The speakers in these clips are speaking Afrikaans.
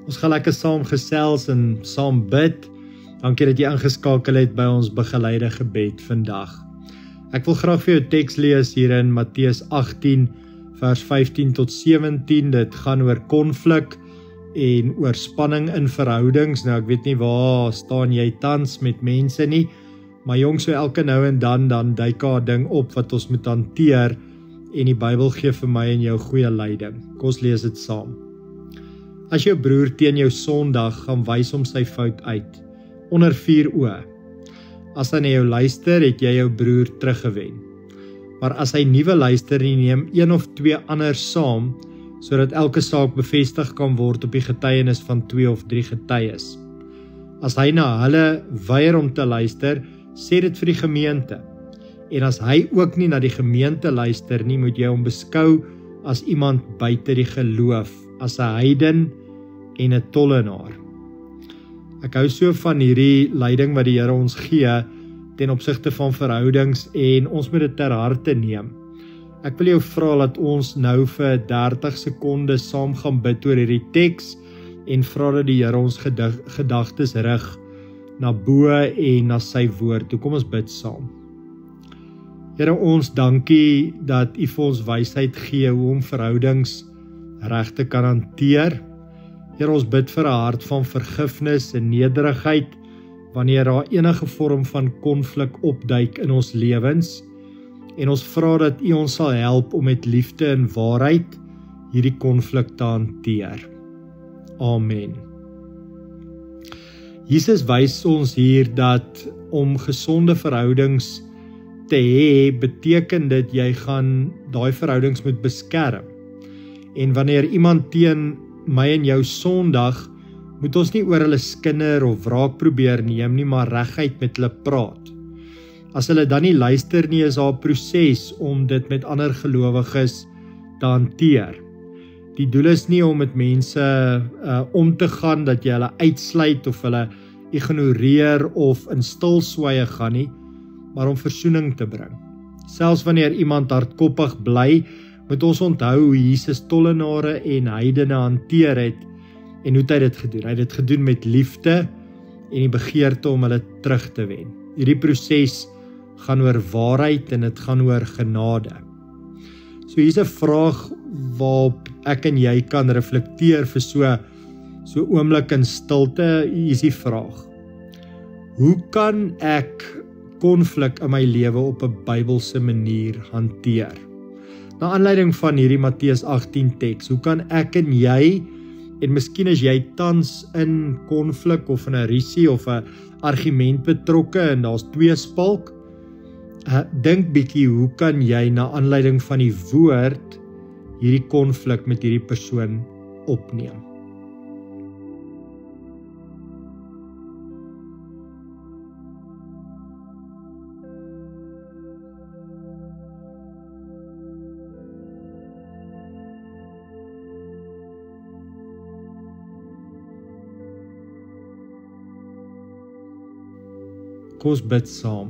Ons gaan lekker saam gesels en saam bid. Dankie dat jy ingeskakel het by ons begeleide gebed vandag. Ek wil graag vir jou teks lees hier in Matteus 18 vers 15 tot 17. Dit gaan oor konflik en oor spanning in verhoudings. Nou ek weet nie waar staan jy tans met mense nie, maar jong, so elke nou en dan duik 'n ding op wat ons moet hanteer en die Bybel gee vir my en jou goeie leiding. Kom ons lees dit saam. As jou broer teen jou sondig gaan wys hom sy fout uit, onder 4 oë. As hy na jou luister, het jy jou broer teruggewen. Maar as hy nie wil luister nie, neem 1 of 2 anders saam, sodat elke saak bevestig kan word op die getuienis van 2 of 3 getuies. As hy na hulle weier om te luister, sê dit vir die gemeente. En as hy ook nie na die gemeente luister nie, moet jy hom beskou as iemand buite die geloof, as 'n heiden en 'n tollenaar. Ek hou so van hierdie leiding wat die Here ons gee ten opsigte van verhoudings en ons moet dit ter harte neem. Ek wil jou vra dat ons nou vir 30 sekondes saam gaan bid oor hierdie teks en vra dat die Here ons gedagtes rig na bo en na sy woord. Toe kom ons bid saam. Here, ons dankie dat U vir ons wysheid gee hoe om verhoudings reg te kan hanteer. Here, ons bid vir 'n hart van vergifnis en nederigheid wanneer daar enige vorm van konflik opduik in ons lewens. En ons vra dat U ons sal help om met liefde en waarheid hierdie konflik te hanteer. Amen. Jesus wys ons hier dat om gesonde verhoudings te hê, beteken dit jy gaan daai verhoudings moet beskerm. En wanneer iemand teen my en jou sondig, moet ons nie oor hulle skinder of wraak probeer neem nie, maar reguit met hulle praat. As hulle dan nie luister nie, is daar 'n proses om dit met ander gelowiges te hanteer. Die doel is nie om met mense om te gaan dat jy hulle uitsluit of hulle ignoreer of in stilswye gaan nie, maar om versoening te bring. Selfs wanneer iemand hardkoppig bly, moet ons onthou hoe Jesus tollenare en heidene hanteer het en hoe hy dit gedoen. Hy het dit gedoen met liefde en die begeerte om hulle terug te wen. Hierdie proses gaan oor waarheid en dit gaan oor genade. So hier's 'n vraag waarop ek en jy kan reflekteer vir so oomblik in stilte. Hier is die vraag: hoe kan ek konflik in my lewe op 'n Bybelse manier hanteer? Na aanleiding van hierdie Matteus 18 teks, hoe kan ek en jy, en miskien is jy tans in konflik of in 'n rusie of 'n argument betrokke en daar's tweespalk, dink bietjie, hoe kan jy na aanleiding van die woord hierdie konflik met hierdie persoon opneem? Kom ons bid saam.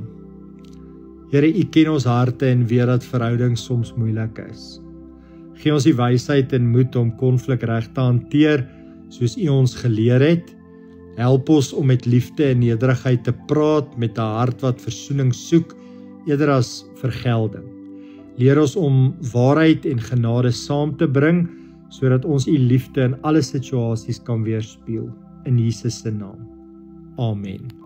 Here, U ken ons harte en weet dat verhoudings soms moeilik is. Gee ons die wysheid en moed om konflik reg te hanteer, soos U ons geleer het. Help ons om met liefde en nederigheid te praat, met 'n hart wat versoening soek, eerder as vergelding. Leer ons om waarheid en genade saam te bring, sodat ons U liefde in alle situasies kan weerspieël. In Jesus se naam. Amen.